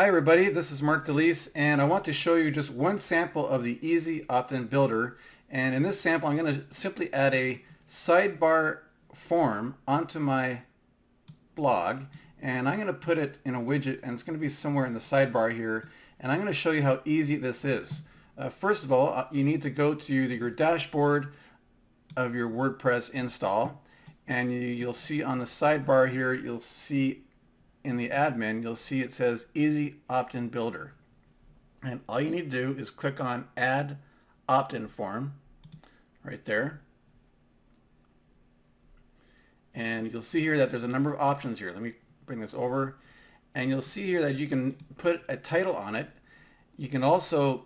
Hi everybody, this is Mark DeLeese and I want to show you just one sample of the Easy Opt-in Builder. And in this sample I'm going to simply add a sidebar form onto my blog, and I'm going to put it in a widget, and it's going to be somewhere in the sidebar here, and I'm going to show you how easy this is. First of all, you need to go to your dashboard of your WordPress install, and you'll see on the sidebar here, you'll see in the admin, you'll see it says Easy Opt-in Builder. And all you need to do is click on Add Opt-in Form right there. And you'll see here that there's a number of options here. Let me bring this over. And you'll see here that you can put a title on it. You can also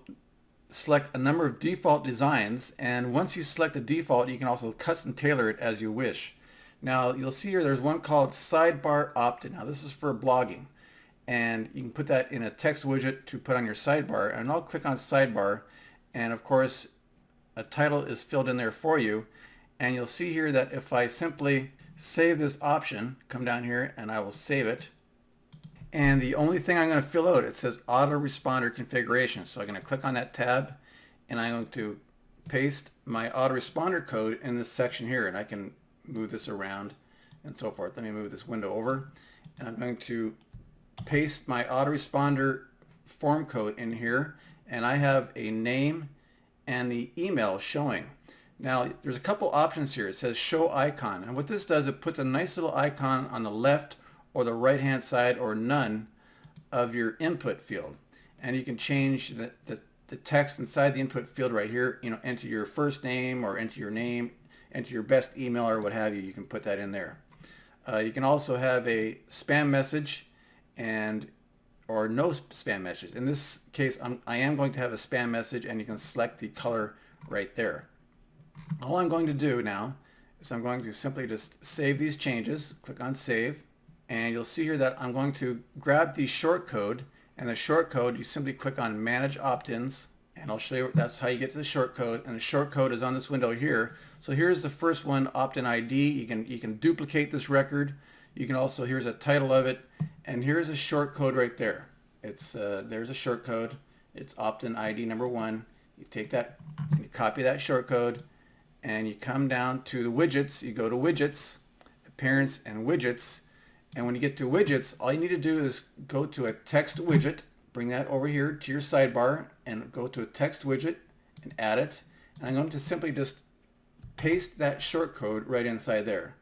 select a number of default designs. And once you select a default, you can also custom tailor it as you wish. Now you'll see here there's one called Sidebar Opt-in. Now this is for blogging, and you can put that in a text widget to put on your sidebar, and I'll click on Sidebar, and of course a title is filled in there for you. And you'll see here that if I simply save this option, come down here and I will save it, and the only thing I'm going to fill out, it says autoresponder configuration. So I'm going to click on that tab and I'm going to paste my autoresponder code in this section here, and I can move this around and so forth. Let me move this window over, and I'm going to paste my autoresponder form code in here, and I have a name and the email showing. Now there's a couple options here. It says show icon, and what this does, it puts a nice little icon on the left or the right hand side or none of your input field, and you can change the text inside the input field right here. Enter your first name or enter your name, enter your best email or what have you. You can put that in there. You can also have a spam message or no spam message. In this case, I am going to have a spam message, and you can select the color right there. All I'm going to do now is I'm going to simply just save these changes, click on save, and you'll see here that I'm going to grab the short code, and the short code, you simply click on manage opt-ins, and I'll show you that's how you get to the short code, and the short code is on this window here. So here's the first one, opt-in ID. You can duplicate this record. You can also, here's a title of it, and here's a short code right there. It's there's a short code. It's opt-in ID number 1. You take that and you copy that short code, and you come down to the widgets. You go to widgets, appearance, and widgets, and when you get to widgets, all you need to do is go to a text widget, bring that over here to your sidebar, and go to a text widget and add it. And I'm going to simply just paste that short code right inside there,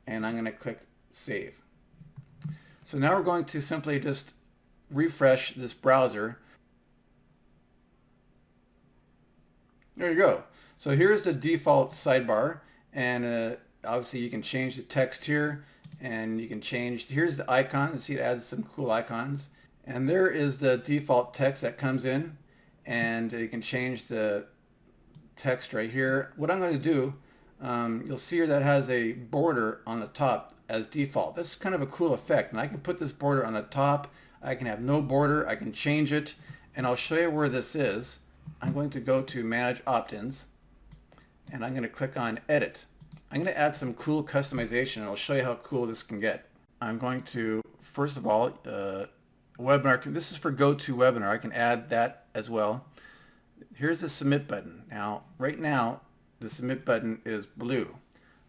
and I'm going to click save. So now we're going to simply just refresh this browser. There you go. So here's the default sidebar, and obviously you can change the text here, and you can change, here's the icon. You see it adds some cool icons, and there is the default text that comes in, and you can change the text right here. What I'm going to do, you'll see here that has a border on the top as default. That's kind of a cool effect, and I can put this border on the top. I can have no border. I can change it, and I'll show you where this is. I'm going to go to manage opt-ins, and I'm going to click on edit. I'm going to add some cool customization, and I'll show you how cool this can get. I'm going to, first of all, webinar. This is for GoToWebinar. I can add that as well. Here's the submit button. Now, right now, the submit button is blue.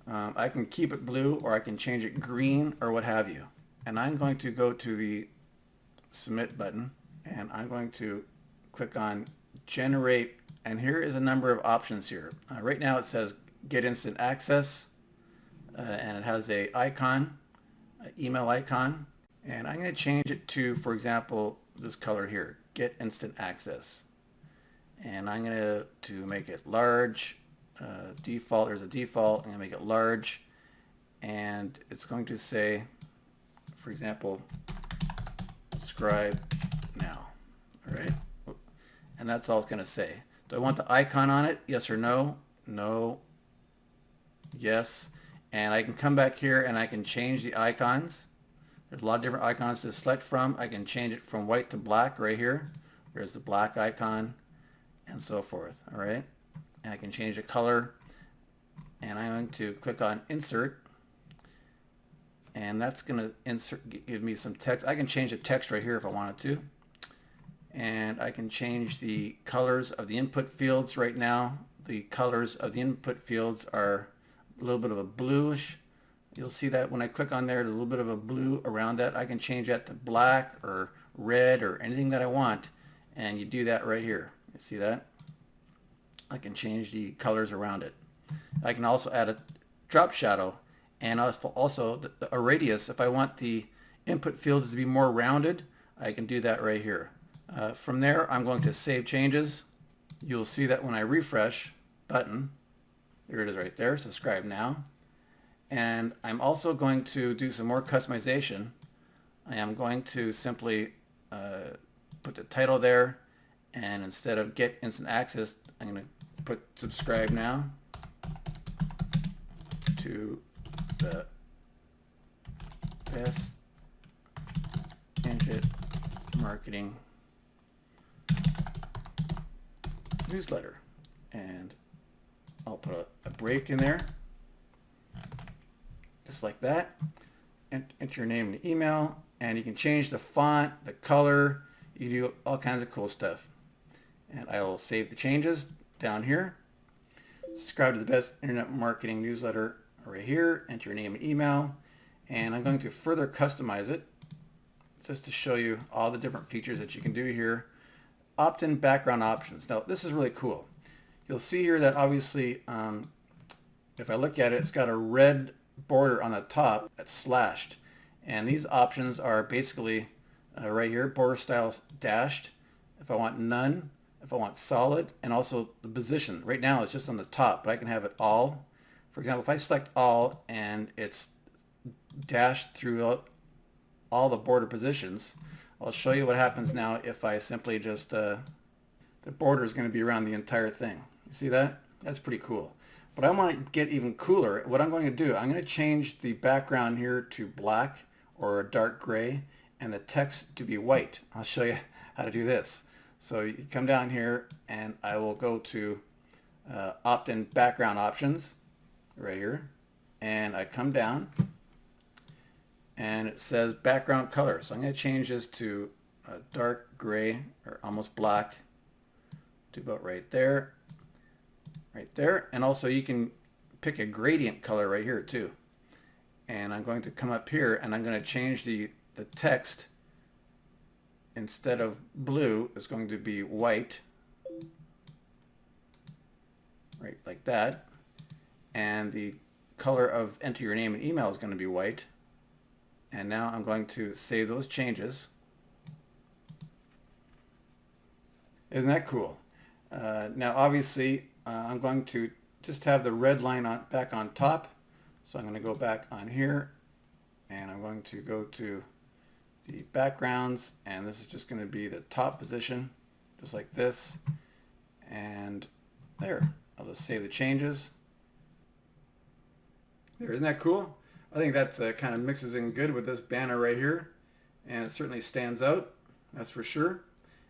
I can keep it blue, or I can change it green, or what have you. And I'm going to go to the submit button, and I'm going to click on generate, and here is a number of options here. Right now it says get instant access, and it has a icon, an email icon, and I'm going to change it to, for example, this color here, get instant access. And I'm going to make it large, default, there's a default. I'm going to make it large, and it's going to say, for example, subscribe now. All right, and that's all it's going to say. Do I want the icon on it? Yes or no? No. Yes. And I can come back here and I can change the icons. There's a lot of different icons to select from. I can change it from white to black right here. There's the black icon, and so forth. All right, and I can change the color, and I'm going to click on insert, and that's going to give me some text. I can change the text right here if I wanted to. and I can change the colors of the input fields. Right now the colors of the input fields are a little bit of a bluish. You'll see that when I click on there, there's a little bit of a blue around that. I can change that to black or red or anything that I want, and you do that right here. You see that? I can change the colors around it. I can also add a drop shadow and also a radius. If I want the input fields to be more rounded, I can do that right here. From there, I'm going to save changes. You'll see that when I refresh button, there it is right there, subscribe now. And I'm also going to do some more customization. I am going to simply put the title there, and instead of get instant access, I'm going to put subscribe now to the best internet marketing newsletter, and I'll put a break in there just like that, and enter your name and email, and you can change the font, the color, you can do all kinds of cool stuff. And I will save the changes down here. Subscribe to the best internet marketing newsletter right here, enter your name and email, and I'm going to further customize it just to show you all the different features that you can do here. Opt-in background options. Now this is really cool. You'll see here that obviously if I look at it, it's got a red border on the top that's slashed, and these options are basically right here, border style dashed, if I want none, if I want solid, and also the position. Right now it's just on the top, but I can have it all. For example, if I select all and it's dashed throughout all the border positions, I'll show you what happens now if I simply just the border is going to be around the entire thing. You see that? That's pretty cool. But I want to get even cooler. What I'm going to do, I'm going to change the background here to black or a dark gray, and the text to be white. I'll show you how to do this. So you come down here, and I will go to opt-in background options right here, and I come down, and it says background color. So I'm going to change this to a dark gray or almost black to about right there. Right there, and also you can pick a gradient color right here too. And I'm going to come up here, and I'm going to change the text. Instead of blue, it's going to be white, right like that, and the color of enter your name and email is going to be white. And now I'm going to save those changes. Isn't that cool? Now obviously I'm going to just have the red line back on top. So I'm going to go back on here, and I'm going to go to the backgrounds, and this is just going to be the top position, just like this. And there, I'll just save the changes. There, isn't that cool? I think that kind of mixes in good with this banner right here, and it certainly stands out, that's for sure.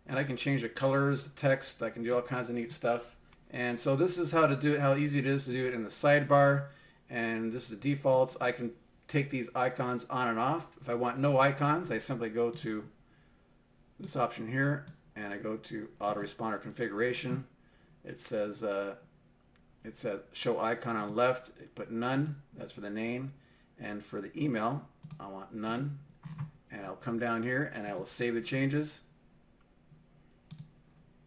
And I can change the colors, the text, I can do all kinds of neat stuff. And so this is how to do it, how easy it is to do it in the sidebar. And this is the defaults. I can take these icons on and off. If I want no icons, I simply go to this option here, and I go to autoresponder configuration. It says show icon on left, put none, that's for the name. And for the email, I want none. And I'll come down here, and I will save the changes.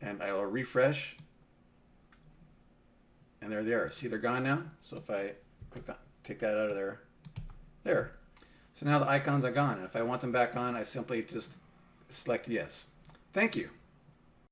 And I will refresh. And there they are. See, they're gone now. So if I click on, take that out of there, there. So now the icons are gone. And if I want them back on, I simply just select yes. Thank you.